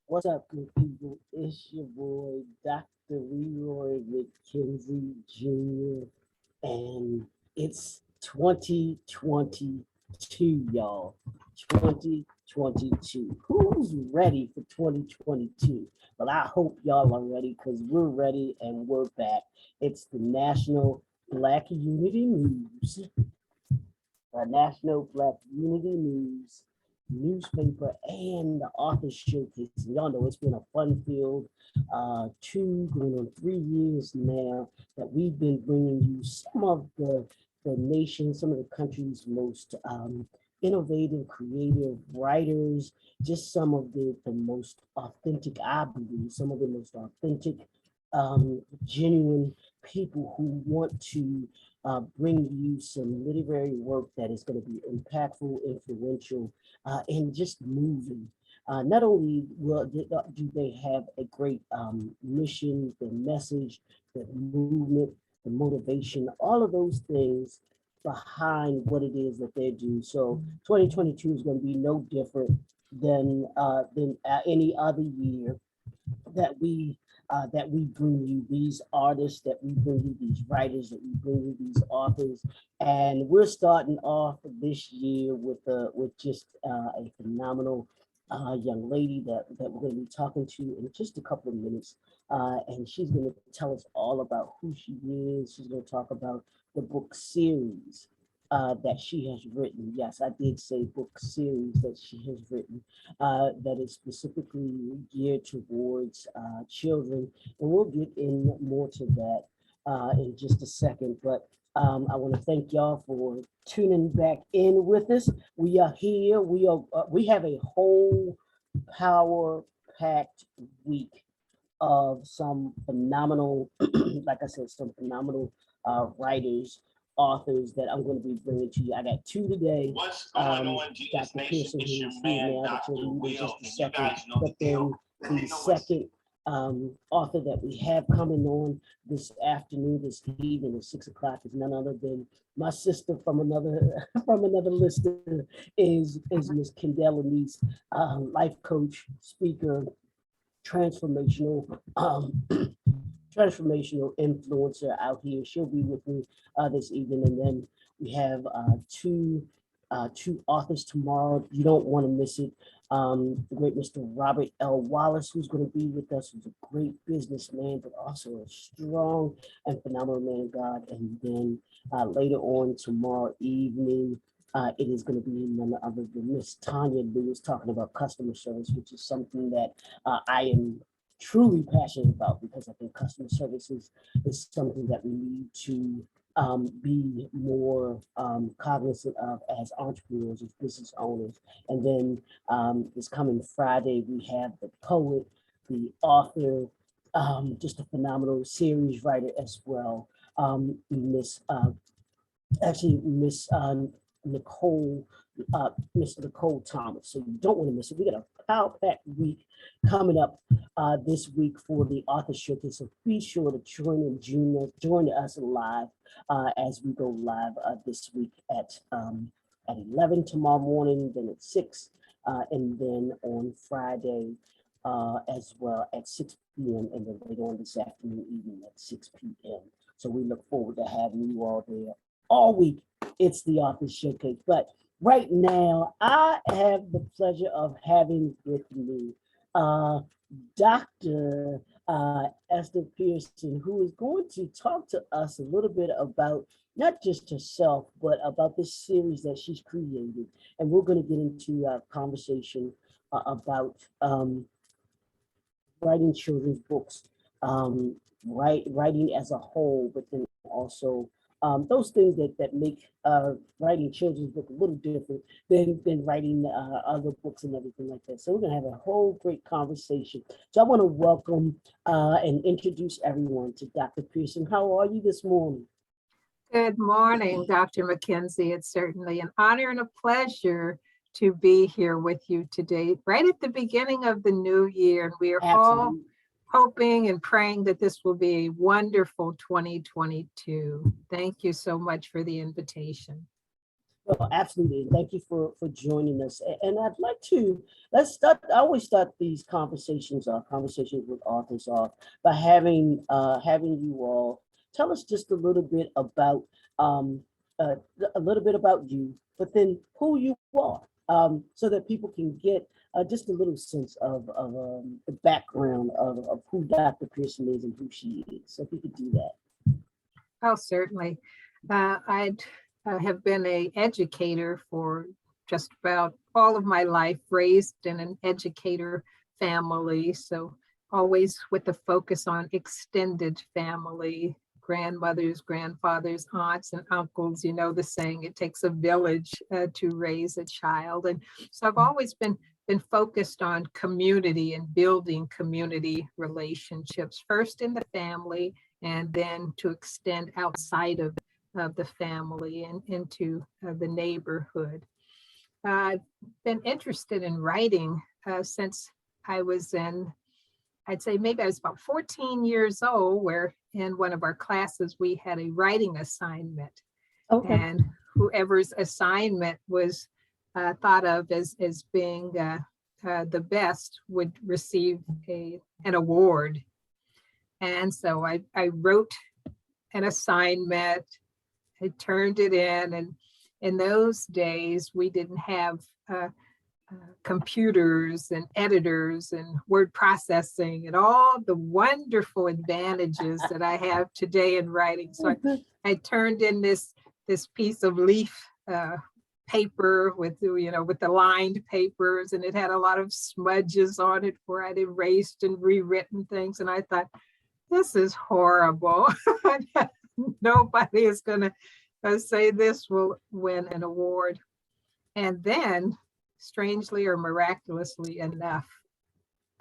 What's up, good people? It's your boy, Dr. Leroy McKenzie Jr., and it's 2022, y'all. 2022. Who's ready for 2022? Well, I hope y'all are ready because we're ready and we're back. It's the National Black Unity News, National Black Unity News newspaper and the author showcase. And y'all know it's been a fun-filled 2 going on 3 years now that we've been bringing you some of the nation, some of the country's most innovative, creative writers, just some of the most authentic, I believe, some of the most authentic, genuine people who want to bring you some literary work that is going to be impactful, influential, and just moving. Not only do they have a great mission, the message, the movement, the motivation, all of those things behind what it is that they do. So 2022 is going to be no different than any other year that we bring you these artists, that we bring you these writers, that we bring you these authors, and we're starting off this year with just a phenomenal young lady that we're going to be talking to in just a couple of minutes, and she's going to tell us all about who she is. She's going to talk about the book series that she has written. Yes, I did say book series that she has written that is specifically geared towards children. And we'll get in more to that in just a second. But I want to thank y'all for tuning back in with us. We are here. We have a whole power packed week of some phenomenal, like I said, some phenomenal writers, authors that I'm going to be bringing to you. I got two today. What's going on, Dr. GS Nation? Pearson, It's who your is here man, now, that Dr. you'll meet in Will, just a and you second. guys know But the deal. then the second author that we have coming on this afternoon, this evening at 6 o'clock is none other than my sister from another from another lister is Miss Kendall Anise, life coach, speaker, transformational transformational influencer out here. She'll be with me this evening, and then we have two authors tomorrow. You don't want to miss it. The great Mr. Robert L. Wallace, who's going to be with us, who's a great businessman, but also a strong and phenomenal man of God. And then later on tomorrow evening, it is going to be none other than Miss Tanya Lewis talking about customer service, which is something that I am truly passionate about because I think customer services is something that we need to be more cognizant of as entrepreneurs, as business owners. And then this coming Friday, we have the poet, the author, just a phenomenal series writer as well, Miss Miss Nicole, Miss Nicole Thomas. So you don't want to miss it. We got a power packed week coming up this week for the author showcase. So be sure to join us live as we go live this week at 11 tomorrow morning, then at 6, and then on Friday as well at 6 p.m. and then later on this afternoon, evening at 6 p.m. So we look forward to having you all there all week. It's the author showcase. But right now, I have the pleasure of having with me Dr. Esther Pearson, who is going to talk to us a little bit about not just herself, but about this series that she's created. And we're going to get into a conversation about writing children's books, writing as a whole, but then also those things that make writing children's book a little different than writing other books and everything like that. So we're gonna have a whole great conversation. So I want to welcome and introduce everyone to Dr. Pearson. How are you this morning? Good morning, Dr. McKenzie. It's certainly an honor and a pleasure to be here with you today, right at the beginning of the new year. And we are all Absolutely. hoping and praying that this will be a wonderful 2022. Thank you so much for the invitation. Well, absolutely. Thank you for joining us. And I'd like to let's start. I always start these conversations with authors off by having you all tell us just um uh, a little bit about you, but then who you are, so that people can get just a little sense of the background of who Dr. Pearson is and who she is. So if you could do that. Oh, certainly. I have been an educator for just about all of my life, raised in an educator family. So always with the focus on extended family, grandmothers, grandfathers, aunts, and uncles. You know the saying, it takes a village to raise a child. And so I've always been focused on community and building community relationships, first in the family, and then to extend outside of the family and into the neighborhood. I've been interested in writing since I was I'd say maybe I was about 14 years old, where in one of our classes we had a writing assignment. Okay. And whoever's assignment was thought of as being the best would receive an award. And so I wrote an assignment, I turned it in, and in those days we didn't have computers and editors and word processing and all the wonderful advantages that I have today in writing. So I turned in this piece of leaf paper with the lined papers, and it had a lot of smudges on it where I'd erased and rewritten things. And I thought, this is horrible. Nobody is going to say this will win an award. And then, strangely or miraculously enough,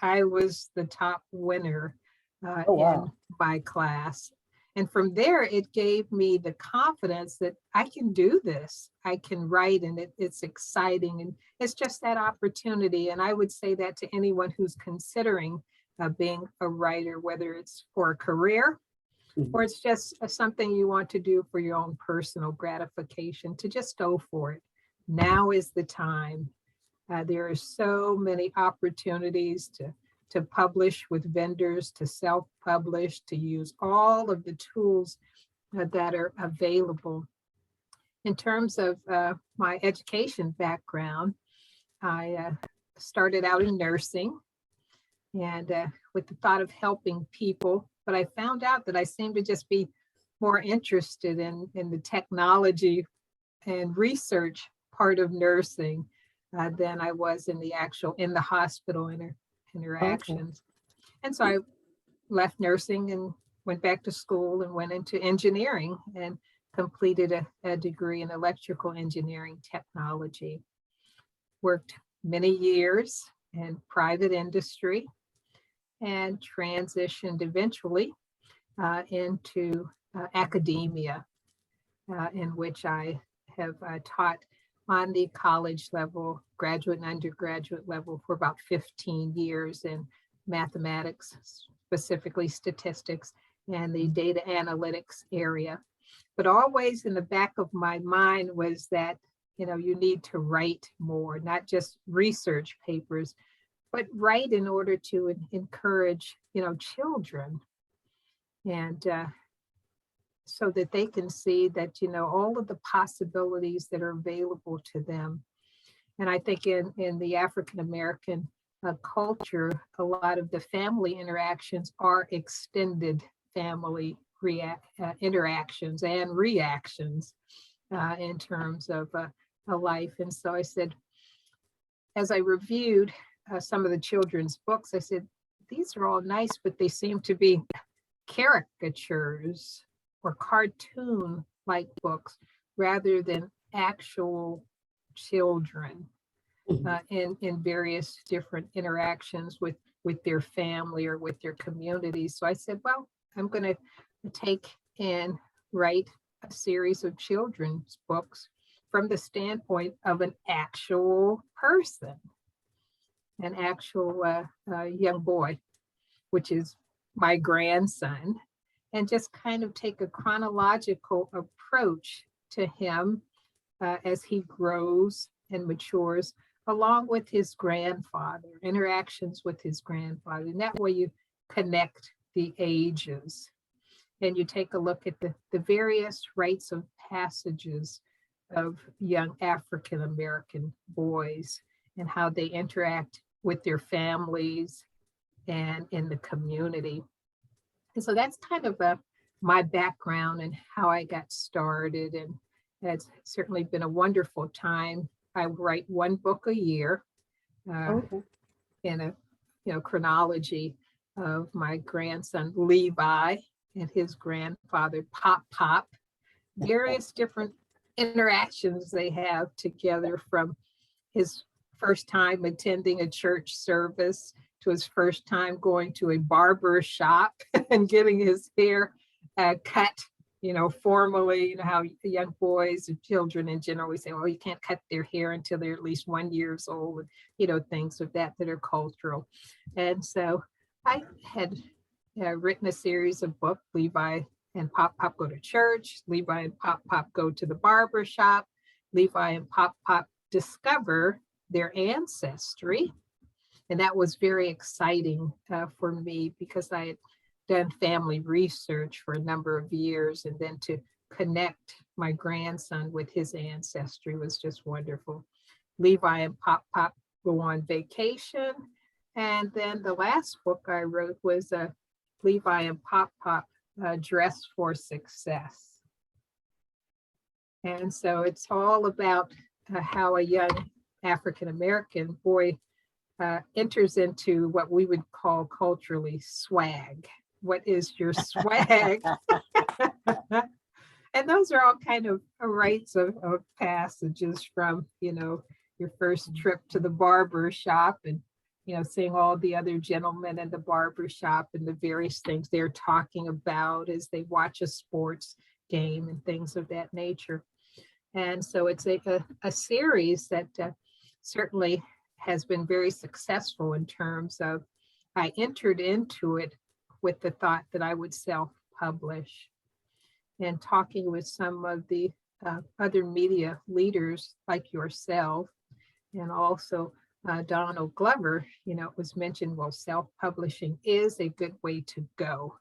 I was the top winner Oh, wow. in my class. And from there, it gave me the confidence that I can do this. I can write, and it's exciting. And it's just that opportunity. And I would say that to anyone who's considering being a writer, whether it's for a career or it's just something you want to do for your own personal gratification, to just go for it. Now is the time. There are so many opportunities to publish with vendors, to self-publish, to use all of the tools that are available. In terms of my education background, I started out in nursing, and with the thought of helping people, but I found out that I seemed to just be more interested in the technology and research part of nursing than I was in the hospital interactions. Okay. And so I left nursing and went back to school and went into engineering and completed a degree in electrical engineering technology. Worked many years in private industry and transitioned eventually into academia, in which I have taught on the college level, graduate and undergraduate level, for about 15 years in mathematics, specifically statistics, and the data analytics area. But always in the back of my mind was that, you need to write more, not just research papers, but write in order to encourage, children, and so that they can see that, all of the possibilities that are available to them. And I think in the African-American culture, a lot of the family interactions are extended family interactions and reactions in terms of a life. And so I said, as I reviewed some of the children's books, I said, these are all nice, but they seem to be caricatures or cartoon-like books rather than actual children in various different interactions with their family or with their community. So I said, well, I'm going to take and write a series of children's books from the standpoint of an actual person, an actual young boy, which is my grandson, and just kind of take a chronological approach to him as he grows and matures, along with his grandfather, interactions with his grandfather. And that way you connect the ages and you take a look at the various rites of passages of young African American boys and how they interact with their families and in the community. And so that's kind of my background and how I got started. And it's certainly been a wonderful time. I write one book a year Okay. in a chronology of my grandson Levi and his grandfather Pop Pop, various different interactions they have together, from his first time attending a church service to his first time going to a barber shop and getting his hair cut, formally. How young boys and children in general, we say, well, you can't cut their hair until they're at least 1 year old, things of that are cultural. And so I had written a series of books, Levi and Pop Pop Go to Church, Levi and Pop Pop Go to the Barber Shop, Levi and Pop Pop Discover Their Ancestry. And that was very exciting for me because I had done family research for a number of years, and then to connect my grandson with his ancestry was just wonderful. Levi and Pop Pop Go on Vacation. And then the last book I wrote was Levi and Pop Pop Dress for Success. And so it's all about how a young African American boy enters into what we would call culturally swag. What is your swag? And those are all kind of rites of passages from, your first trip to the barber shop, and, seeing all the other gentlemen in the barber shop and the various things they're talking about as they watch a sports game and things of that nature. And so it's a series that certainly has been very successful in terms of, I entered into it with the thought that I would self-publish. And talking with some of the other media leaders like yourself, and also Donald Glover, it was mentioned, well, self-publishing is a good way to go,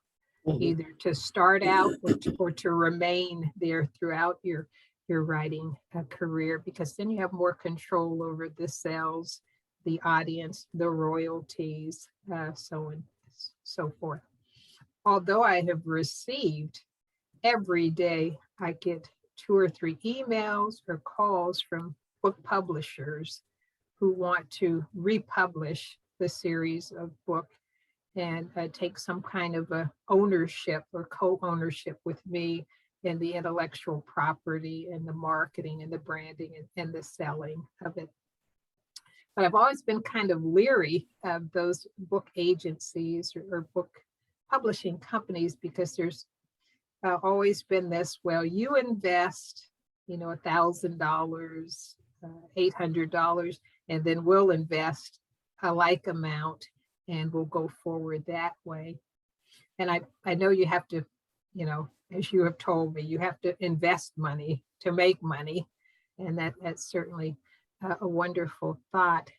either to start out or to remain there throughout your writing career, because then you have more control over the sales, the audience, the royalties, so on, so forth. Although I have received every day, I get 2 or 3 emails or calls from book publishers who want to republish the series of book and take some kind of a ownership or co-ownership with me in the intellectual property and the marketing and the branding and the selling of it. But I've always been kind of leery of those book agencies or book publishing companies, because there's always been this, well, you invest, $1,000, $800, and then we'll invest a like amount and we'll go forward that way. And I know you have to, as you have told me, you have to invest money to make money. And that's certainly a wonderful thought.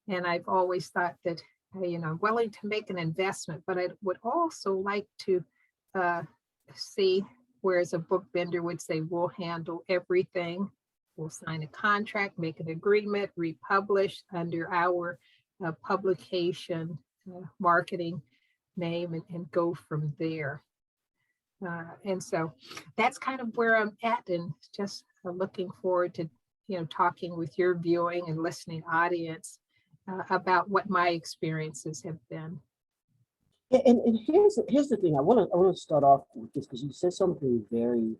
And I've always thought that, I'm willing to make an investment, but I would also like to see, whereas a book vendor would say, we'll handle everything. We'll sign a contract, make an agreement, republish under our publication marketing name, and go from there. And so that's kind of where I'm at, and just looking forward to, talking with your viewing and listening audience about what my experiences have been. And here's the thing. I want to start off with this because you said something very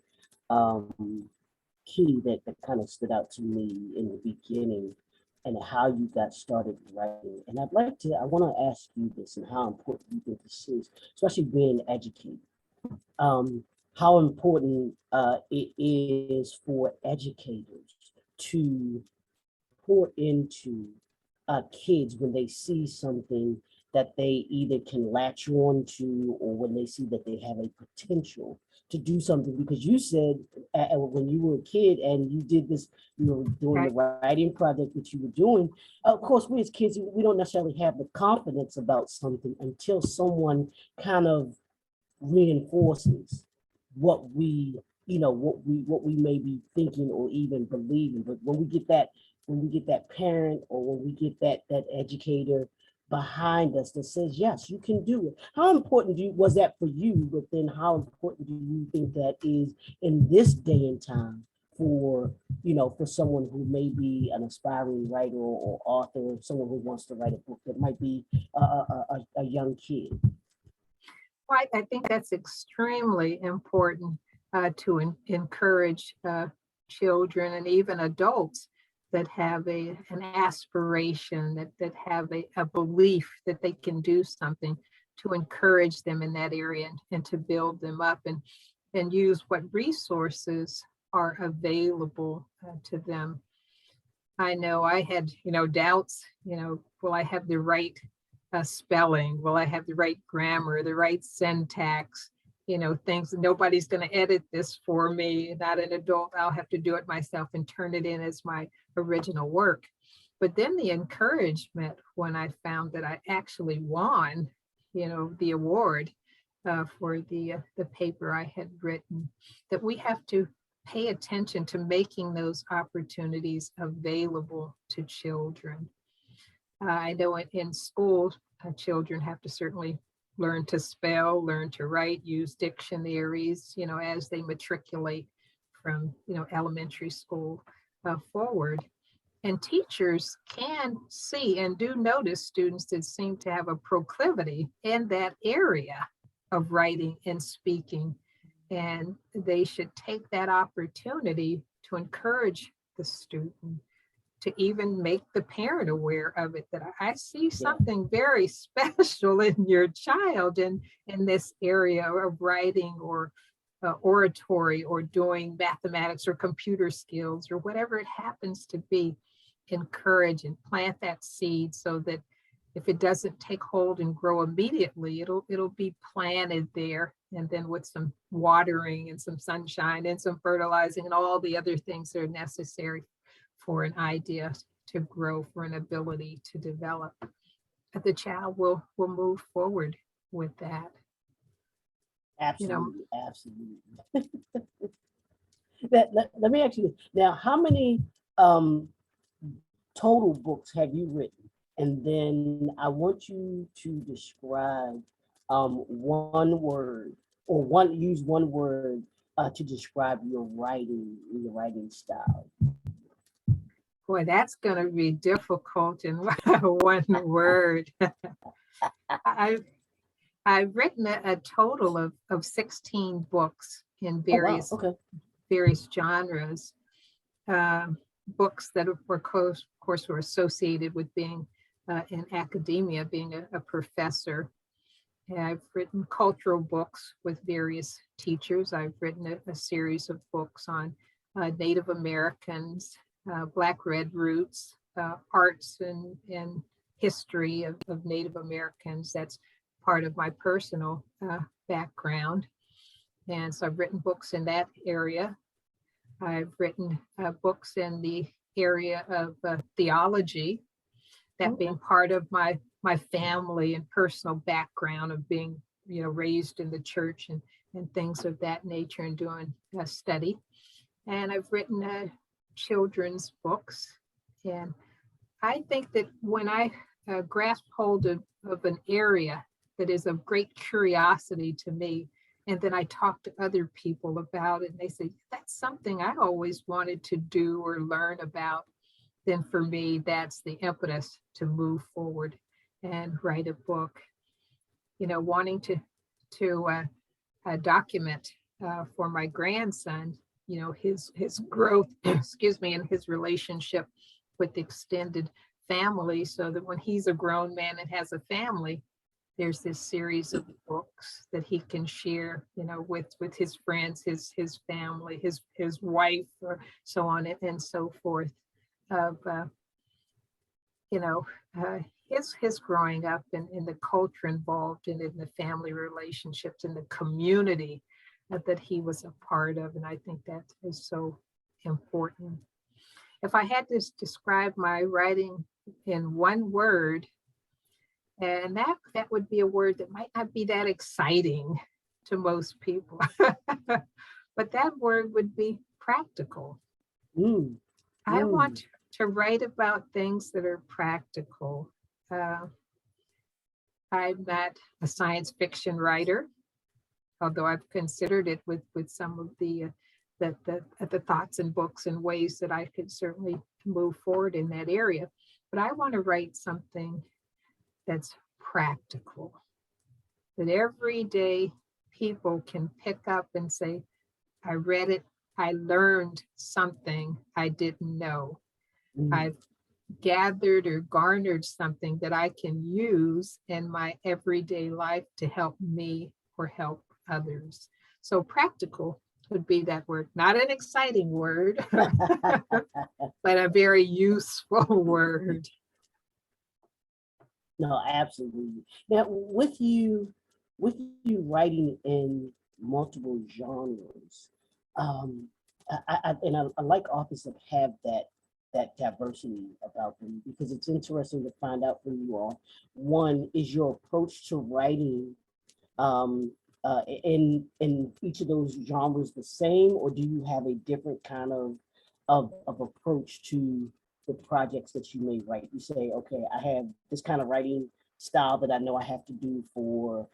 key that kind of stood out to me in the beginning, and how you got started writing. And I want to ask you this, and how important you think this is, especially being educated. How important it is for educators to pour into kids when they see something that they either can latch on to, or when they see that they have a potential to do something, because you said when you were a kid and you did this, you know, doing the writing project that you were doing. Of course, we as kids, we don't necessarily have the confidence about something until someone kind of reinforces what we, you know, what we may be thinking or even believing. But when we get that parent, or when we get that educator behind us that says, yes, you can do it. How important was that for you? But then how important do you think that is in this day and time for, you know, for someone who may be an aspiring writer or author, or someone who wants to write a book that might be a young kid? Well, I think that's extremely important to encourage children and even adults that have an aspiration, that have a belief that they can do something, to encourage them in that area and to build them up, and use what resources are available to them. I know I had, doubts, will I have the right spelling? Will I have the right grammar, the right syntax? Things, nobody's going to edit this for me, not an adult. I'll have to do it myself and turn it in as my original work. But then the encouragement when I found that I actually won, the award for the paper I had written, that we have to pay attention to making those opportunities available to children. I know in schools, children have to certainly learn to spell, learn to write, use dictionaries, as they matriculate from, elementary school forward. And teachers can see and do notice students that seem to have a proclivity in that area of writing and speaking. And they should take that opportunity to encourage the student, to even make the parent aware of it, that I see something very special in your child in this area of writing or oratory or doing mathematics or computer skills or whatever it happens to be. Encourage and plant that seed so that if it doesn't take hold and grow immediately, it'll be planted there, and then with some watering and some sunshine and some fertilizing and all the other things that are necessary for an idea to grow, for an ability to develop, the child will move forward with that. Absolutely, absolutely. Let me ask you this. Now, how many total books have you written? And then I want you to describe one word, or use one word to describe your writing style. Boy, that's going to be difficult in one word. I've written a total of 16 books in various genres. Books that, of course, were associated with being in academia, being a professor. And I've written cultural books with various teachers. I've written a series of books on Native Americans, Black Red Roots, arts and history of Native Americans. That's part of my personal background. And so I've written books in that area. I've written books in the area of theology, that being part of my family and personal background of being, raised in the church and things of that nature, and doing a study. And I've written children's books. And I think that when I grasp hold of an area that is of great curiosity to me, and then I talk to other people about it, and they say, that's something I always wanted to do or learn about, then for me, that's the impetus to move forward and write a book. Wanting to document for my grandson, his growth, excuse me, and his relationship with the extended family, so that when he's a grown man and has a family, there's this series of books that he can share, with his friends, his family, his wife, or so on and so forth, of his growing up and in the culture involved and in the family relationships and the community that he was a part of. And I think that is so important. If I had to describe my writing in one word, and that would be a word that might not be that exciting to most people, but that word would be practical. Mm, I mm. want to write about things that are practical. Uh, I'm not a science fiction writer, although I've considered it with some of the thoughts and books and ways that I could certainly move forward in that area. But I want to write something that's practical, that everyday people can pick up and say, I read it, I learned something I didn't know. Mm. I've gathered or garnered something that I can use in my everyday life to help me or help others. So practical would be that word, not an exciting word, but a very useful word. No, absolutely. Now, with you writing in multiple genres, um, I like authors that have that diversity about them because it's interesting to find out from you all. One is your approach to writing um, in each of those genres the same, or do you have a different kind of approach to the projects that you may write? You say, okay, I have this kind of writing style that I know I have to do for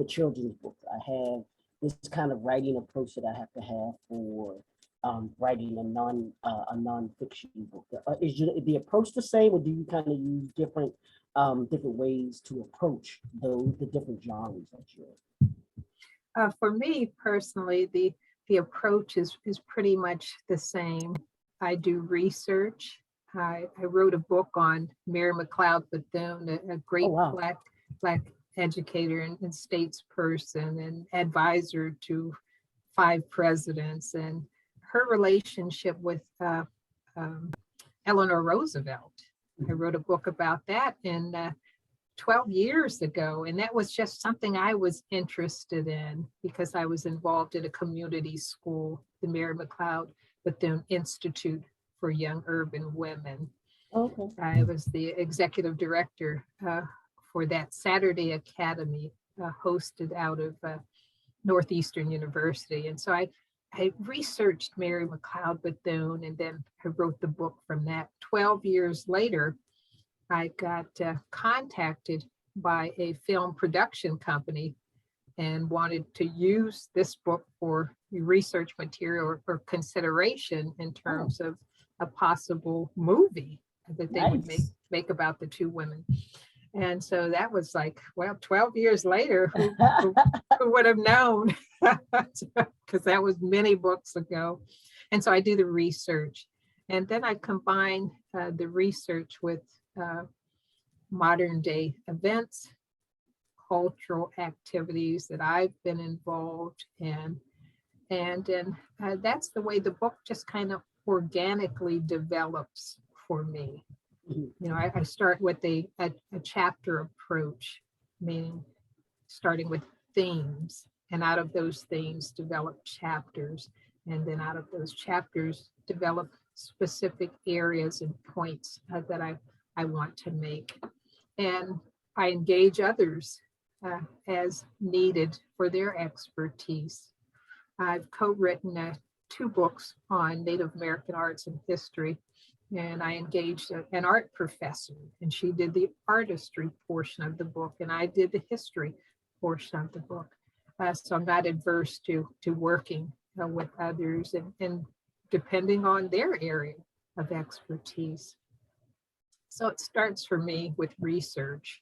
children's books. I have this kind of writing approach that I have to have for writing a nonfiction book. The approach the same, or do you kind of use different ways to approach the different genres that you're? For me personally, the approach is pretty much the same. I do research. I wrote a book on Mary McLeod Bethune, a Oh great wow. black educator and statesperson and advisor to 5 presidents, and her relationship with Eleanor Roosevelt. I wrote a book about that in 12 years ago. And that was just something I was interested in because I was involved in a community school, the Mary McLeod Bethune Institute for Young Urban Women. Okay. I was the executive director for that Saturday Academy hosted out of Northeastern University. And so I researched Mary McLeod Bethune, and then I wrote the book from that. 12 years later, I got contacted by a film production company and wanted to use this book for research material or consideration in Oh, terms of a possible movie that they would nice. make about the two women. And so that was like, well, 12 years later, who would have known? Because that was many books ago. And so I do the research. And then I combine the research with modern day events, cultural activities that I've been involved in. And then that's the way the book just kind of organically develops for me. Mhm. You know, I start with a chapter approach, meaning starting with themes, and out of those themes develop chapters, and then out of those chapters develop specific areas and points that I want to make. And I engage others as needed for their expertise. I've co-written 2 books on Native American arts and history, and I engaged an art professor, and she did the artistry portion of the book, and I did the history portion of the book. So I'm not adverse to working with others and depending on their area of expertise. So it starts for me with research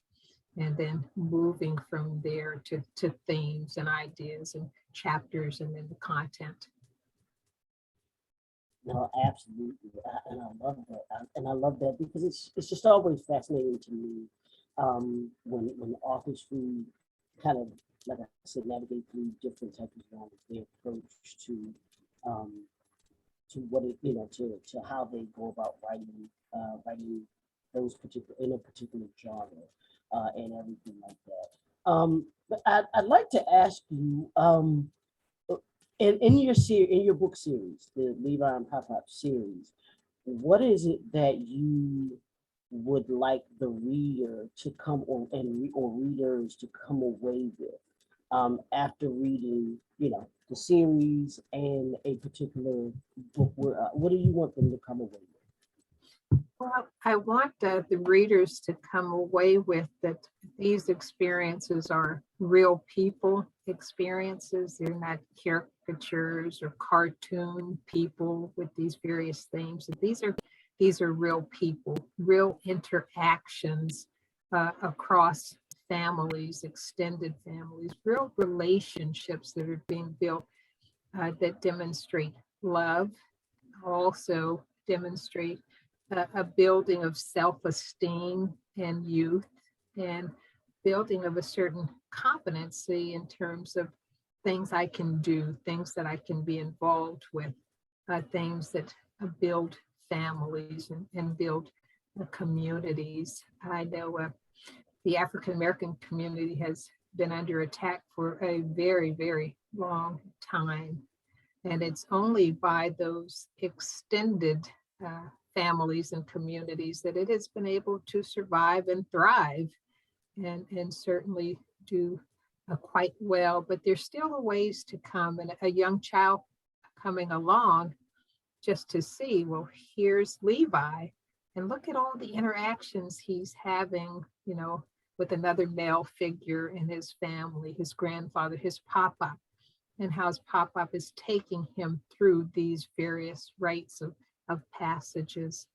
and then moving from there to themes and ideas and chapters and then the content. No, absolutely, and I love that, and I love that because it's just always fascinating to me when authors who kind of, like I said, navigate through different types of genres, their approach um, to what it to how they go about writing those particular in a particular genre and everything like that. But I'd like to ask you. in in your book series, the Levi and Pop Pop series, what is it that you would like the reader to come on or readers to come away with after reading, the series and a particular book? What do you want them to come away with? Well, I want the readers to come away with that these experiences are real people experiences. They're not caricatures or cartoon people with these various themes. That these are real people, real interactions across families, extended families, real relationships that are being built that demonstrate love, also demonstrate a building of self-esteem and youth, and building of a certain competency in terms of things I can do, things that I can be involved with, things that build families and build communities. I know the African American community has been under attack for a very, very long time. And it's only by those extended families and communities that it has been able to survive and thrive and certainly do quite well. But there's still a ways to come, and a young child coming along just to see, well, here's Levi, and look at all the interactions he's having, with another male figure in his family, his grandfather, his papa, and how his pop-up is taking him through these various rites of passages.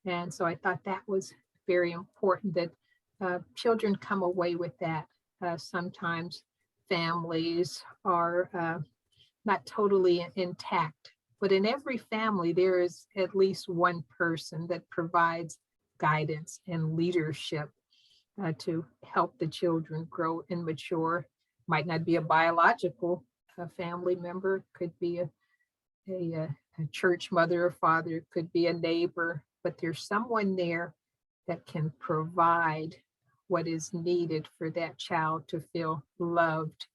And so I thought that was very important that children come away with that. Sometimes families are not totally intact, but in every family, there is at least one person that provides guidance and leadership to help the children grow and mature. Might not be a biological family member, could be a church mother or father, could be a neighbor, but there's someone there that can provide what is needed for that child to feel loved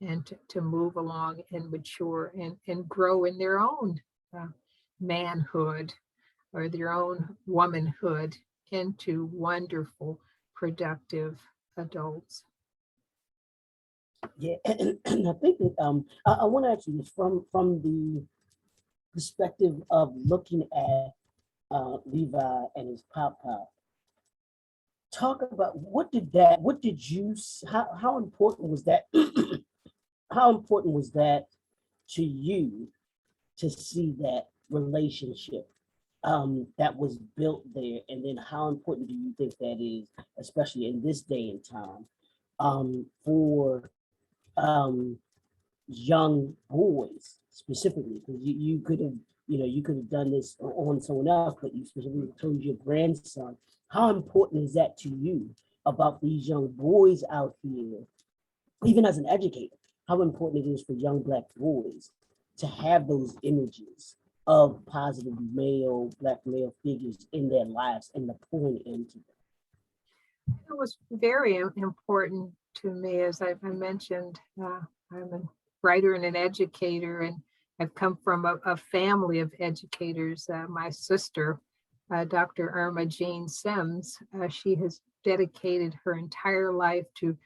and to move along and mature and grow in their own manhood or their own womanhood into wonderful, productive adults. Yeah, and I think that I want to actually just from the perspective of looking at Levi and his pop pop. Talk about what did you how important was that how important was that to you to see that relationship that was built there, and then how important do you think that is, especially in this day and time, for um, young boys specifically? Because you could have, you could have done this on someone else, but you specifically told your grandson. How important is that to you about these young boys out here, even as an educator? How important it is for young Black boys to have those images of positive Black male figures in their lives and the pouring into them? It was very important to me, as I mentioned. I'm a writer and an educator, and I've come from a family of educators. My sister, Dr. Irma Jean Sims, she has dedicated her entire life to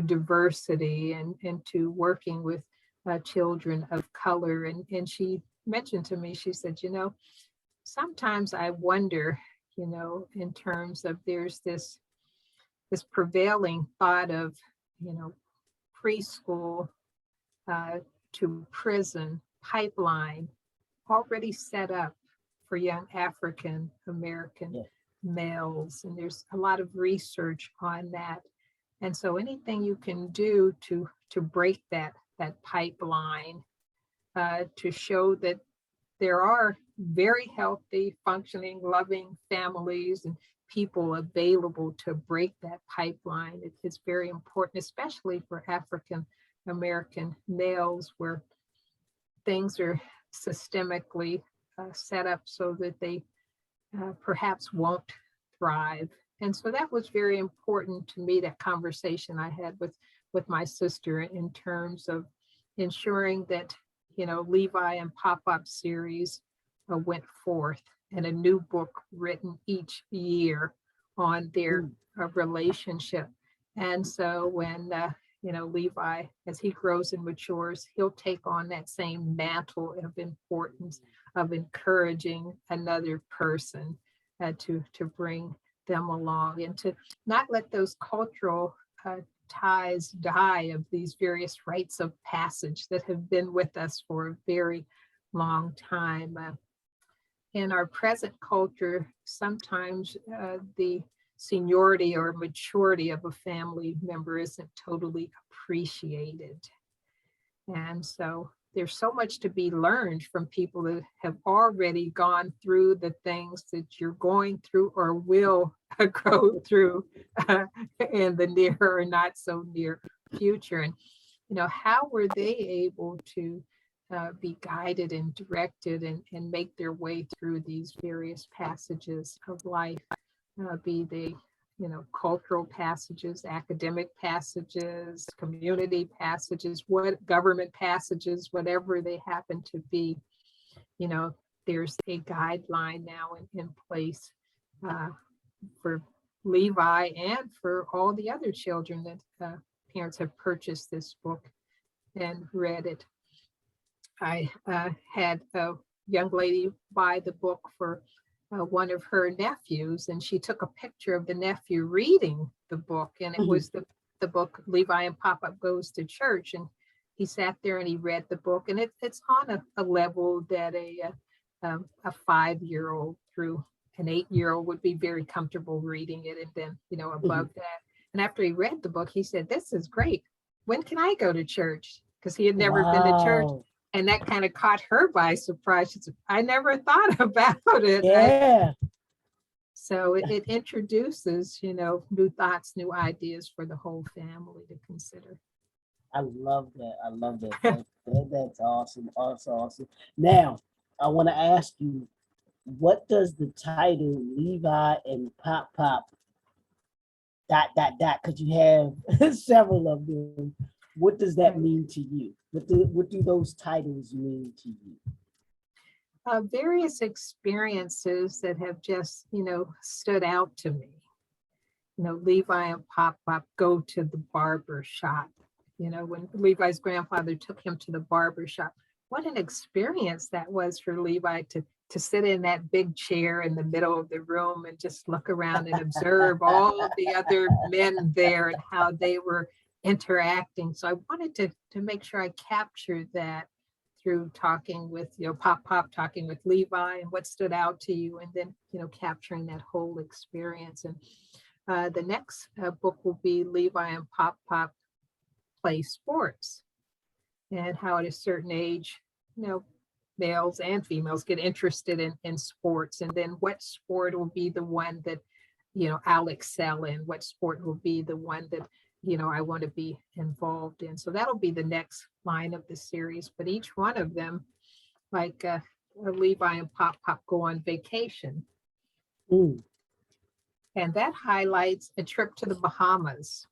diversity and to working with children of color. And she mentioned to me, she said, sometimes I wonder, in terms of there's this prevailing thought of, preschool to prison pipeline already set up for young African American males. And there's a lot of research on that. And so anything you can do to break that pipeline, to show that there are very healthy, functioning, loving families and people available to break that pipeline. It's very important, especially for African American males, where things are systemically set up so that they perhaps won't thrive. And so that was very important to me, that conversation I had with my sister, in terms of ensuring that, Levi and Pop Pop series went forth, and a new book written each year on their relationship. And so when Levi, as he grows and matures, he'll take on that same mantle of importance of encouraging another person to bring them along, and to not let those cultural ties die of these various rites of passage that have been with us for a very long time. In our present culture, sometimes the seniority or maturity of a family member isn't totally appreciated. And so there's so much to be learned from people that have already gone through the things that you're going through or will go through in the near or not so near future. And, how were they able to be guided and directed and make their way through these various passages of life, be they cultural passages, academic passages, community passages, what government passages, whatever they happen to be. There's a guideline now in place for Levi and for all the other children that parents have purchased this book and read it. I had a young lady buy the book for one of her nephews, and she took a picture of the nephew reading the book, and it was the book Levi and Pop Pop Goes to Church. And he sat there and he read the book, and it's on a level that a 5-year-old through an 8-year-old would be very comfortable reading it. And then above that, and after he read the book, he said, "This is great. When can I go to church?" Because he had never been to church. And that kind of caught her by surprise. She said, "I never thought about it." Yeah. So it introduces, new thoughts, new ideas for the whole family to consider. I love that. I love that. That's awesome. Awesome. Now, I want to ask you, what does the title Levi and Pop Pop ... Because you have several of them. What does that mean to you? What do those titles mean to you? Various experiences that have just, stood out to me. Levi and Pop Pop go to the barber shop. When Levi's grandfather took him to the barber shop, what an experience that was for Levi to sit in that big chair in the middle of the room and just look around and observe all the other men there and how they were interacting. So I wanted to make sure I captured that through talking with Pop Pop, talking with Levi, and what stood out to you, and then capturing that whole experience. And the next book will be Levi and Pop Pop Play Sports, and how at a certain age males and females get interested in sports, and then what sport will be the one that I'll excel in, what sport will be the one that I want to be involved in. So that'll be the next line of the series. But each one of them, like Levi and Pop Pop go on vacation. And that highlights a trip to the Bahamas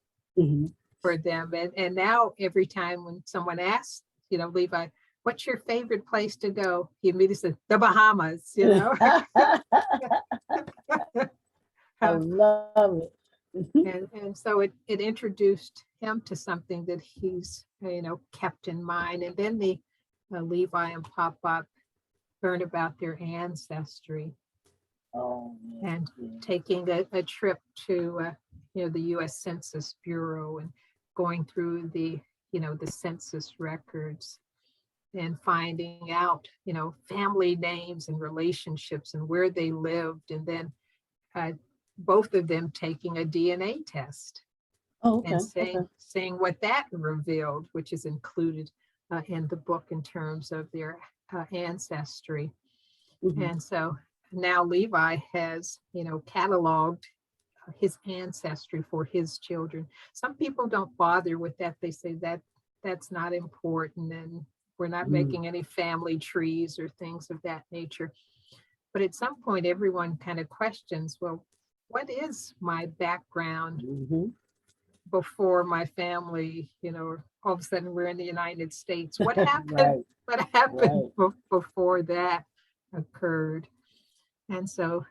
for them. And now every time when someone asks, Levi, "What's your favorite place to go?" he immediately says, "The Bahamas," I love it. And so it introduced him to something that he's kept in mind. And then the Levi and Pop Pop learn about their ancestry. And taking a trip to the U.S. Census Bureau and going through the census records and finding out family names and relationships and where they lived, and then both of them taking a DNA test and saying what that revealed, which is included in the book in terms of their ancestry. And so now Levi has, cataloged his ancestry for his children. Some people don't bother with that. They say that that's not important, and we're not making any family trees or things of that nature. But at some point, everyone kind of questions, well, what is my background? before my family, all of a sudden we're in the United States. What happened? Right, What happened right. before that occurred? And so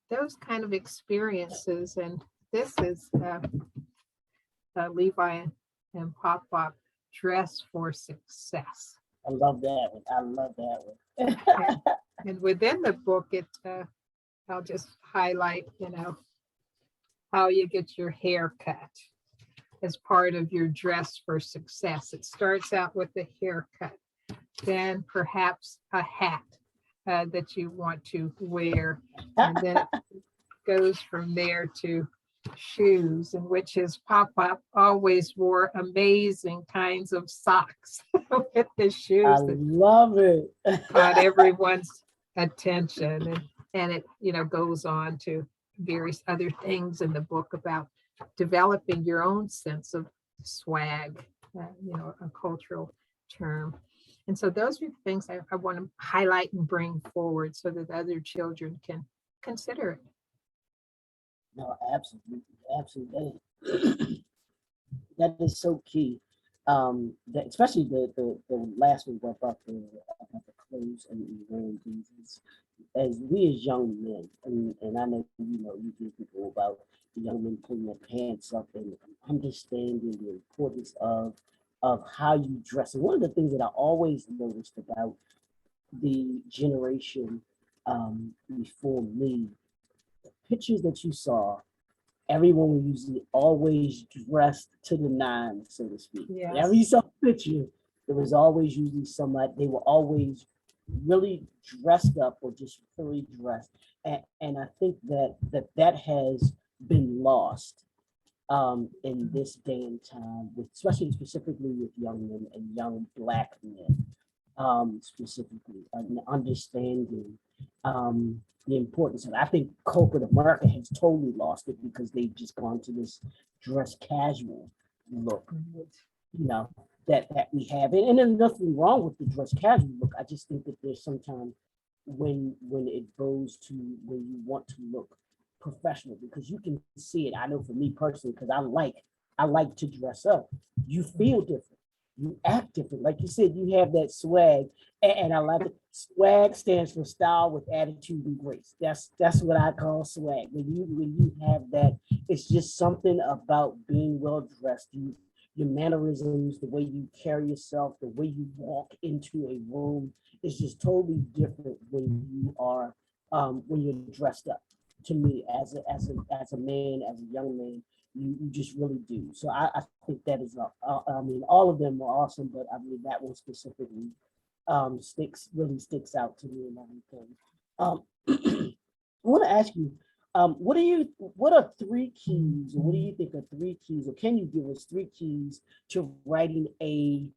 those kind of experiences, and this is Levi and Pop Pop, Dress for Success. I love that one. I love that And, one. and within the book, I'll just highlight, how you get your hair cut as part of your dress for success. It starts out with the haircut, then perhaps a hat that you want to wear, and then it goes from there to shoes, in which his Pop-Pop always wore amazing kinds of socks with the I shoes that love it. caught everyone's attention. And it, goes on to various other things in the book about developing your own sense of swag, a cultural term. And so those are the things I want to highlight and bring forward so that other children can consider it. No, absolutely, absolutely. That is so key. That especially the last one about the clothes and wearing things. As we as young men, and I know you hear people about the young men pulling their pants up and understanding the importance of how you dress. And one of the things that I always noticed about the generation before me, the pictures that you saw, everyone was usually always dressed to the nines, so to speak. Yes. Every some picture, there was always usually somebody, they were always really dressed up or just fully dressed. And I think that has been lost in this day and time, with, especially specifically with young men and young Black men, specifically, understanding the importance of it. I think corporate America has totally lost it because they've just gone to this dress casual look, you know, that we have. And there's nothing wrong with the dress casual look. I just think that there's sometimes when it goes to when you want to look professional, because you can see it. I know for me personally, because I like to dress up. You feel different. You act different. Like you said, you have that swag. And I like it. Swag stands for style with attitude and grace. That's what I call swag. When you have that, it's just something about being well dressed. Your mannerisms, the way you carry yourself, the way you walk into a room, is just totally different when you're dressed up. To me, as a man, as a young man, you just really do. So I think that is, I mean, all of them are awesome, but I mean that one specifically sticks out to me and everything. I want to ask you, what are three keys, or what do you think are three keys, or can you give us three keys to writing a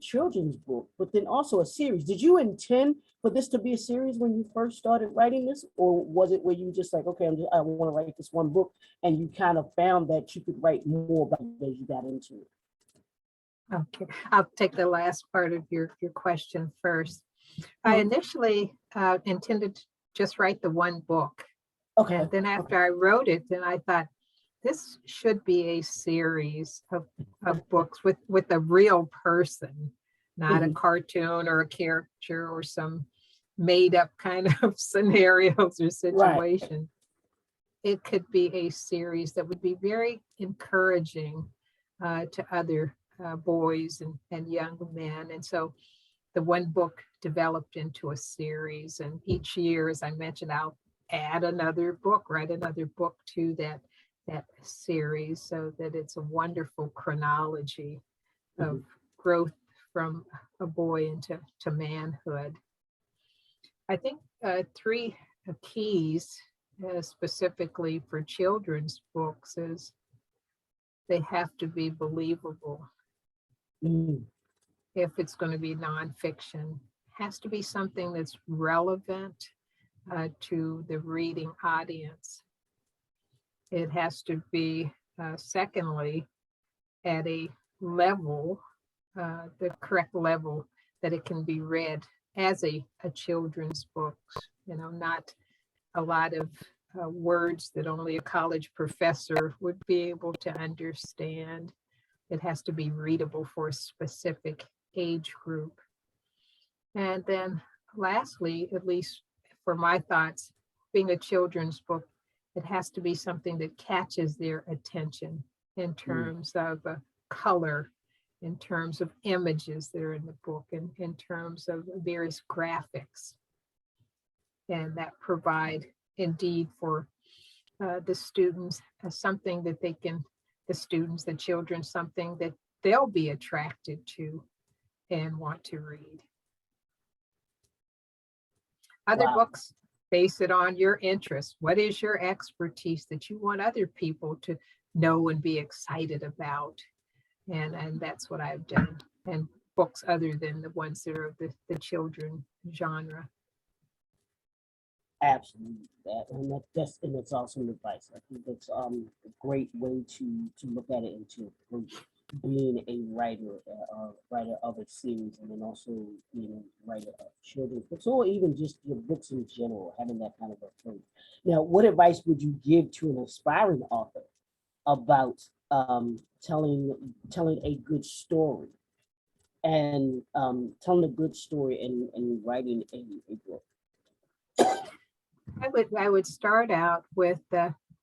children's book, but then also a series? Did you intend for this to be a series when you first started writing this, or was it where you just like, okay, I want to write this one book, and you kind of found that you could write more about it as you got into it? Okay, I'll take the last part of your question first. I initially intended to just write the one book. Okay. And then after I wrote it, then I thought this should be a series of books with a real person, not a cartoon or a caricature or some made up kind of scenarios or situation. It could be a series that would be very encouraging to other boys and young men. And so the one book developed into a series. And each year, as I mentioned, I'll add another book, write another book to that series, so that it's a wonderful chronology of growth from a boy into manhood. I think three keys specifically for children's books is they have to be believable. If it's going to be nonfiction, has to be something that's relevant to the reading audience. It has to be, secondly, at a level, the correct level that it can be read as a children's book, not a lot of words that only a college professor would be able to understand. It has to be readable for a specific age group. And then lastly, at least for my thoughts, being a children's book, it has to be something that catches their attention in terms of color, in terms of images that are in the book, and in terms of various graphics. And that provide indeed for the students something that they can, the children, something that they'll be attracted to and want to read. Other Wow. books base it on your interests. What is your expertise that you want other people to know and be excited about? And that's what I've done. And books other than the ones that are of the children genre. Absolutely, and that's awesome advice. I think that's a great way to look at it and to approach being a writer of a series, and then also being a writer of children's books, or even just your books in general, having that kind of approach. Now, what advice would you give to an aspiring author about telling a good story and telling a good story and writing a book? I would start out with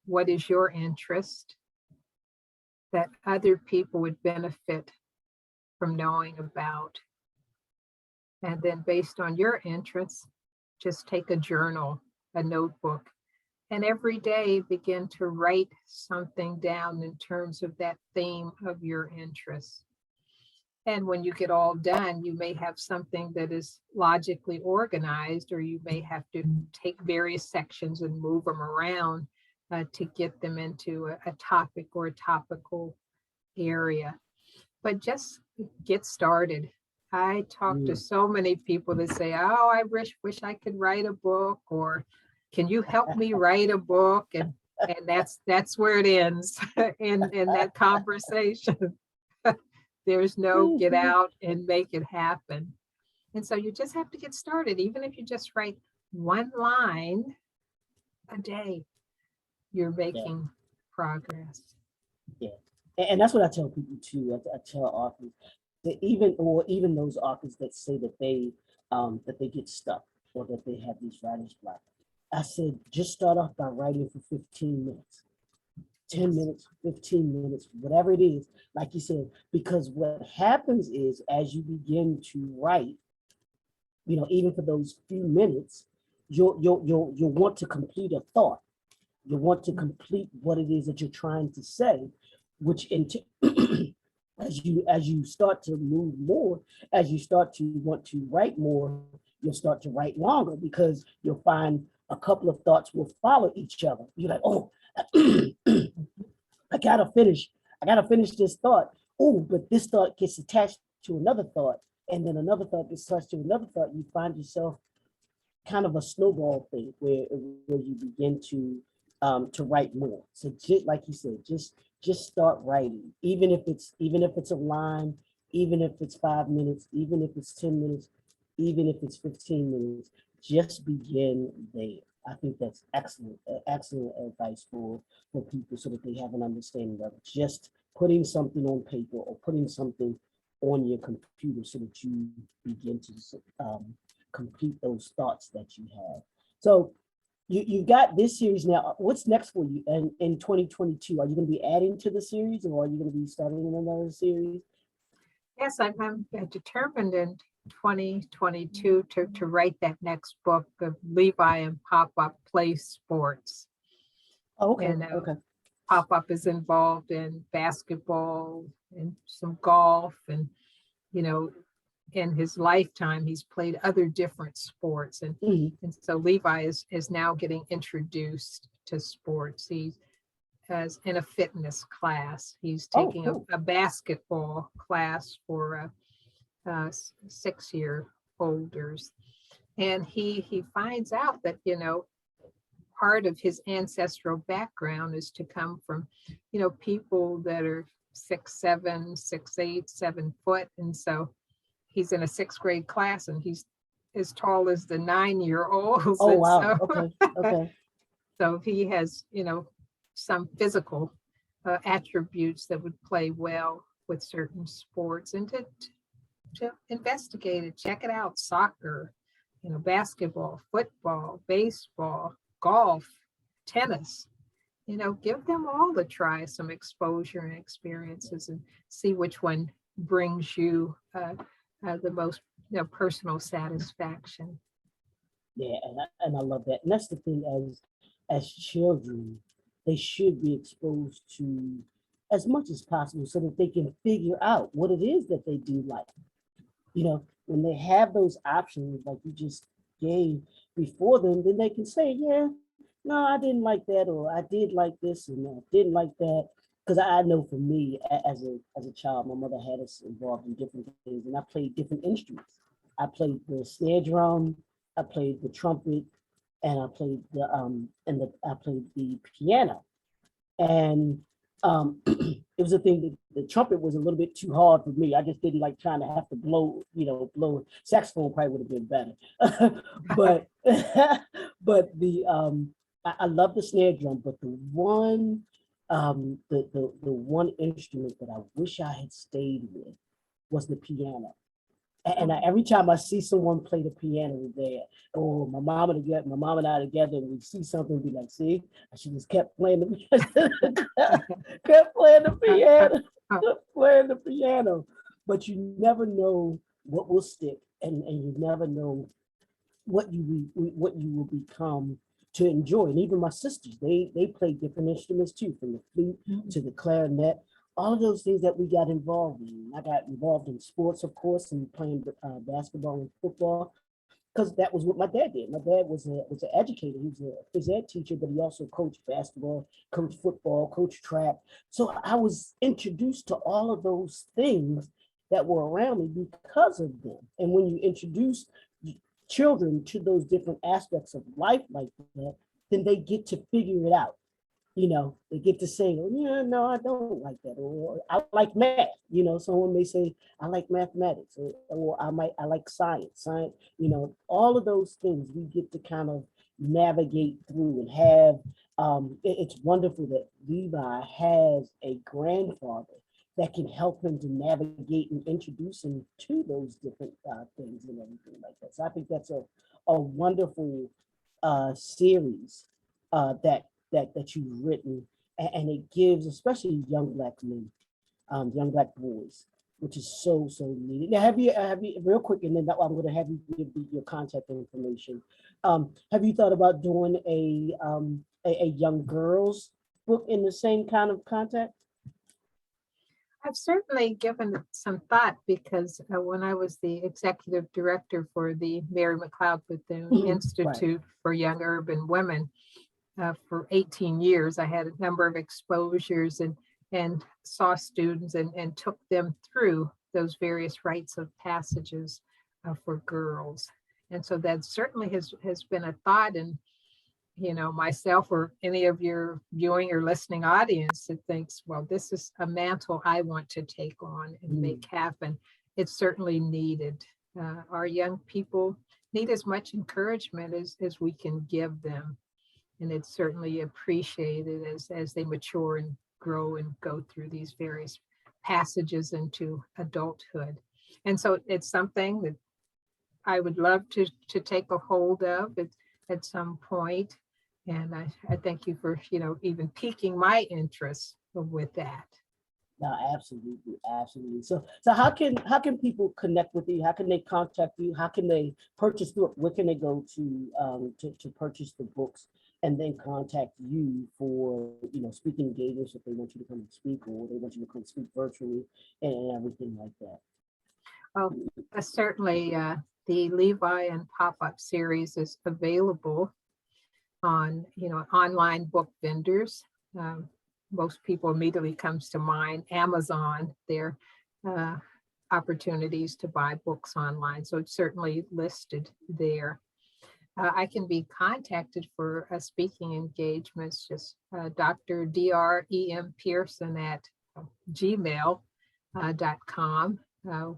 what is your interest that other people would benefit from knowing about. And then based on your interests, just take a journal, a notebook, and every day begin to write something down in terms of that theme of your interests. And when you get all done, you may have something that is logically organized, or you may have to take various sections and move them around to get them into a topic or a topical area. But just get started. I talk to so many people that say, oh, I wish I could write a book, or can you help me write a book? And that's where it ends in that conversation. There's no get out and make it happen. And so you just have to get started. Even if you just write one line a day, you're making progress. Yeah, and that's what I tell people too. I tell authors that even those authors that say that they get stuck or that they have these writer's block. I said just start off by writing for 15 minutes. 10 minutes, 15 minutes, whatever it is, like you said, because what happens is as you begin to write, even for those few minutes, you'll want to complete a thought. You want to complete what it is that you're trying to say, which as you start to move more, as you start to want to write more, you'll start to write longer because you'll find a couple of thoughts will follow each other. You're like, oh, I gotta finish this thought. Oh, but this thought gets attached to another thought, and then another thought gets attached to another thought. You find yourself kind of a snowball thing where you begin to write more. So just like you said, just start writing, even if it's a line, even if it's 5 minutes, even if it's 10 minutes, even if it's 15 minutes, just begin there. I think that's excellent advice for people so that they have an understanding of just putting something on paper or putting something on your computer so that you begin to complete those thoughts that you have. So you got this series now. What's next for you in 2022? Are you going to be adding to the series, or are you going to be starting another series? Yes, I'm determined in 2022 to write that next book of Levi and Pop Pop Play Sports. Oh, okay. And Okay. Pop Pop is involved in basketball and some golf, and in his lifetime he's played other different sports, and so Levi is now getting introduced to sports. He's as in a fitness class. He's taking a basketball class for 6-year olders, and he finds out that part of his ancestral background is to come from people that are 6'7", 6'8", 7 foot, and so he's in a 6th grade class and he's as tall as the 9-year-olds. Oh, wow. So, okay. So if he has, some physical attributes that would play well with certain sports, and to investigate it, check it out, soccer, basketball, football, baseball, golf, tennis, give them all a try, some exposure and experiences, and see which one brings you the most personal satisfaction. Yeah, and I love that. And that's the thing, as children, they should be exposed to as much as possible so that they can figure out what it is that they do like. When they have those options like you just gave before them, then they can say, yeah, no, I didn't like that, or I did like this and I didn't like that. Because I know for me as a child, my mother had us involved in different things, and I played different instruments. I played the snare drum, I played the trumpet, and I played the piano. And it was a thing that the trumpet was a little bit too hard for me. I just didn't like trying to have to blow. Saxophone probably would have been better, but I love the snare drum. But the one instrument that I wish I had stayed with was the piano. And every time I see someone play the piano there, or my mom and I together, and we see something, be like, see, I should just kept playing kept playing the piano, playing the piano. But you never know what will stick, and you never know what you will become to enjoy. And even my sisters, they play different instruments too, from the flute to the clarinet, all of those things that we got involved in. I got involved in sports, of course, and playing basketball and football, because that was what my dad did. My dad was an educator. He was a phys ed teacher, but he also coached basketball, coached football, coached track. So I was introduced to all of those things that were around me because of them. And when you introduce children to those different aspects of life like that, then they get to figure it out. They get to say, oh, yeah, no, I don't like that, or I like math. Someone may say, I like mathematics, or I like science. All of those things we get to kind of navigate through and have. It's wonderful that Levi has a grandfather that can help him to navigate and introduce him to those different things and everything like that. So I think that's a wonderful series that you've written, and it gives especially young Black men, young Black boys, which is so needed. Now, have you real quick, and then I'm going to have you give your contact information. Have you thought about doing a young girls book in the same kind of context? I've certainly given it some thought, because when I was the executive director for the Mary McLeod Bethune Right. Institute for Young Urban Women for 18 years, I had a number of exposures and saw students and took them through those various rites of passages for girls. And so that certainly has been a thought. And myself or any of your viewing or listening audience that thinks, well, this is a mantle I want to take on and make happen. It's certainly needed. Our young people need as much encouragement as we can give them. And it's certainly appreciated as they mature and grow and go through these various passages into adulthood. And so it's something that I would love to take a hold of at some point. And I thank you for, even piquing my interest with that. No, absolutely, absolutely. So how can people connect with you? How can they contact you? How can they purchase the book? Where can they go to purchase the books and then contact you for speaking engagements if they want you to come and speak, or they want you to come speak virtually and everything like that? Well, certainly the Levi and Pop Pop series is available on online book vendors. Most people immediately comes to mind Amazon, their opportunities to buy books online. So it's certainly listed there. I can be contacted for speaking engagements, just Dr. Drem Pearson at gmail.com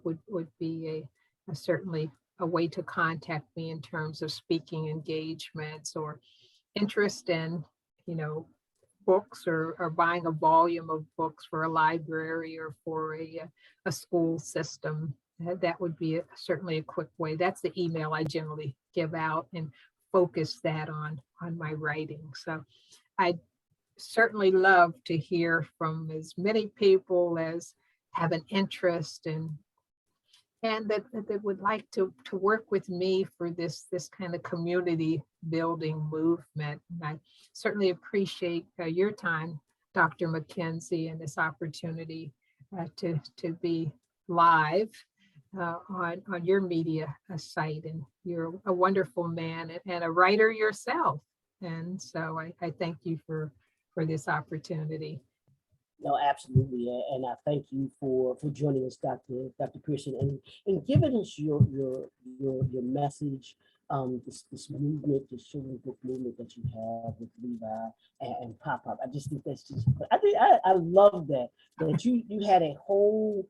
would be certainly a way to contact me in terms of speaking engagements or interest in, you know, books or buying a volume of books for a library or for a school system, that would be certainly a quick way. That's the email I generally give out and focus that on my writing. So I certainly love to hear from as many people as have an interest in and that would like to work with me for this kind of community building movement. And I certainly appreciate your time, Dr. McKenzie, and this opportunity to be live on your media site. And you're a wonderful man and a writer yourself. And so I thank you for this opportunity. No, absolutely, and I thank you for joining us, Dr. Pearson, and giving us your message. This movement, this children's book movement that you have with Levi and Pop Pop. I just think that's just. I love that you had a whole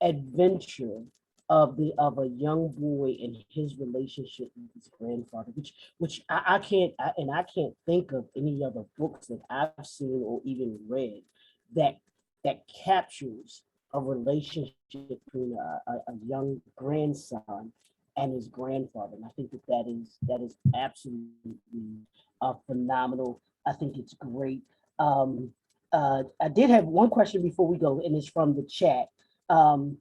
adventure of a young boy and his relationship with his grandfather, which I can't think of any other books that I've seen or even read that captures a relationship between a young grandson and his grandfather. And I think that is absolutely phenomenal. I think it's great. I did have one question before we go, and it's from the chat. And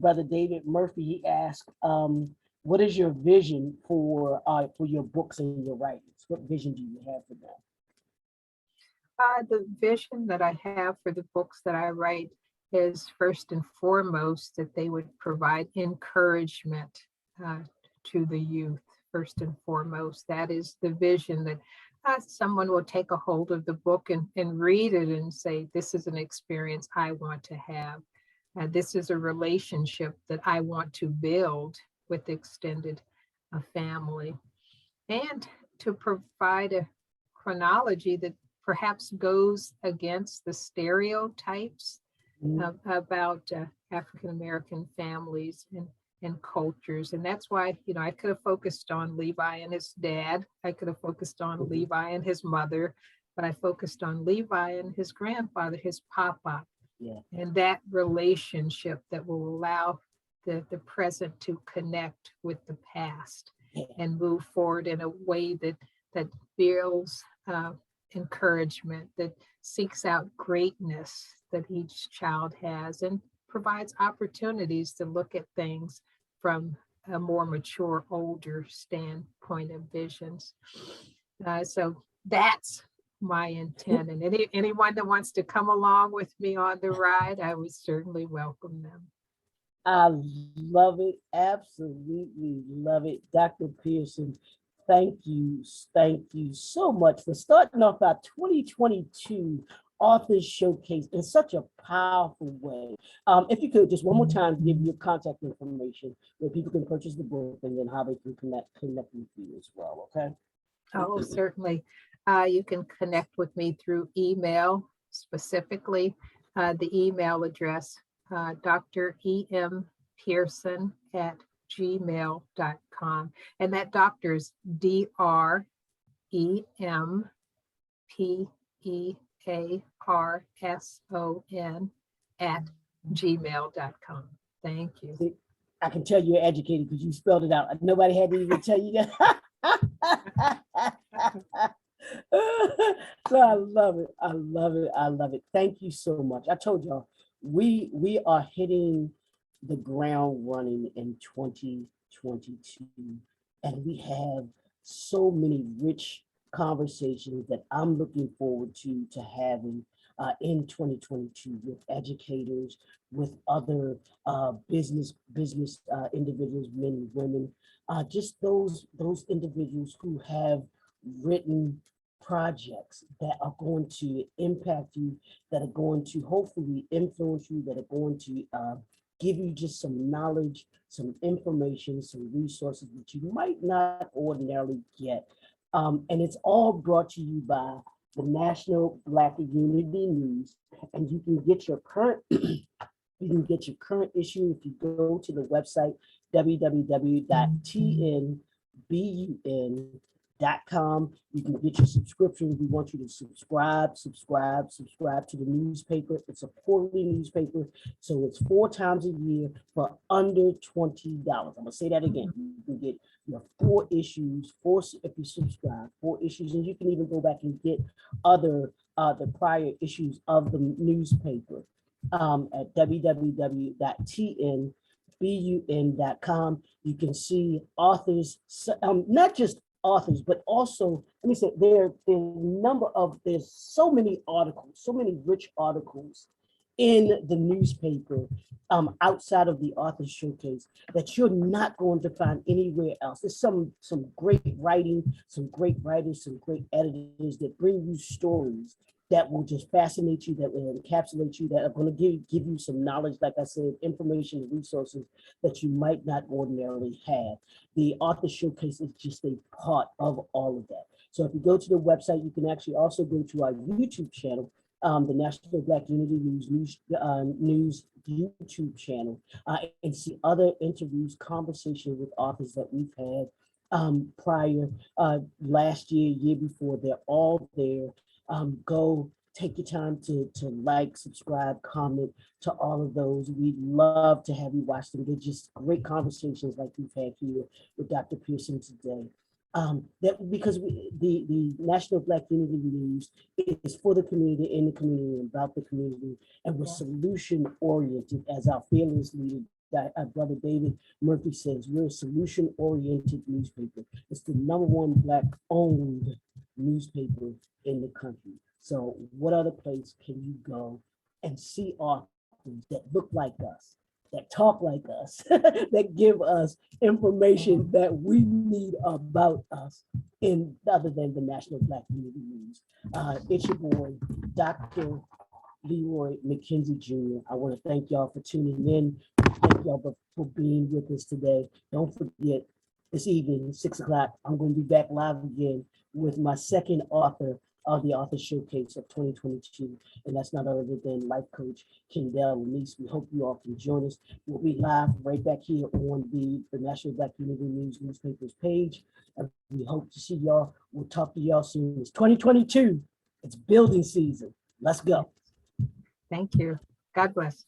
Brother David Murphy, he asked, what is your vision for your books and your writings? What vision do you have for them? The vision that I have for the books that I write is first and foremost that they would provide encouragement to the youth. First and foremost, that is the vision that someone will take a hold of the book and read it and say, this is an experience I want to have. This is a relationship that I want to build with extended family. And to provide a chronology that perhaps goes against the stereotypes about African American families and cultures. And that's why, I could have focused on Levi and his dad. I could have focused on Levi and his mother, but I focused on Levi and his grandfather, his papa. Yeah. And that relationship that will allow the present to connect with the past and move forward in a way that builds encouragement, that seeks out greatness that each child has and provides opportunities to look at things from a more mature, older standpoint of visions. So that's my intent. And anyone that wants to come along with me on the ride, I would certainly welcome them. I love it. Absolutely love it. Dr. Pearson, thank you so much for starting off our 2022 Authors Showcase in such a powerful way. If you could just one more time give your contact information where people can purchase the book and then how they can connect with you as well, okay? Oh, certainly. You can connect with me through email, specifically the email address, Dr. E.M. Pearson at gmail.com. And that doctor's DREMPEARSON at gmail.com. Thank you. See, I can tell you're educated because you spelled it out. Nobody had to even tell you that. So I love it. I love it. I love it. Thank you so much. I told y'all we are hitting the ground running in 2022, and we have so many rich conversations that I'm looking forward to having in 2022 with educators, with other business individuals, men and women, just those individuals who have written projects that are going to impact you, that are going to hopefully influence you, that are going to give you just some knowledge, some information, some resources that you might not ordinarily get. And it's all brought to you by the National Black Unity News, and you can get your current issue if you go to the website www.tnbun.org. untitled.com. You can get your subscription. We want you to subscribe to the newspaper. It's a quarterly newspaper, so it's 4 times a year for under $20. I'm gonna say that again. You can get your 4 issues, if you subscribe, 4 issues, and you can even go back and get other the prior issues of the newspaper at www.tnbun.com. You can see authors, not just authors, but also, let me say, there's so many articles, so many rich articles in the newspaper outside of the author showcase that you're not going to find anywhere else. There's some great writing, some great writers, some great editors that bring you stories that will just fascinate you, that will encapsulate you, that are going to give you some knowledge, like I said, information and resources that you might not ordinarily have. The author showcase is just a part of all of that. So if you go to the website, you can actually also go to our YouTube channel, the National Black Unity News YouTube channel, and see other interviews, conversations with authors that we've had prior, last year before. They're all there. Go take your time to like, subscribe, comment to all of those. We'd love to have you watch them. They're just great conversations like we've had here with Dr. Pearson today. Because the National Black Unity News is for the community, in the community, about the community, and we're solution oriented, as our fearless leader, our brother David Murphy says. We're a solution oriented newspaper. It's the #1 Black owned newspaper in the country. So what other place can you go and see authors that look like us, that talk like us, that give us information that we need about us, in other than the National Black Unity News? It's your boy, Dr. Leroy McKenzie Jr. I want to thank y'all for tuning in. Thank y'all for being with us today. Don't forget, this evening, 6 o'clock, I'm going to be back live again with my second author of the Author Showcase of 2022. And that's not other than life coach Kendall Denise. We hope you all can join us. We'll be live right back here on the National Black Unity News newspapers page. And we hope to see y'all. We'll talk to y'all soon. It's 2022. It's building season. Let's go. Thank you. God bless.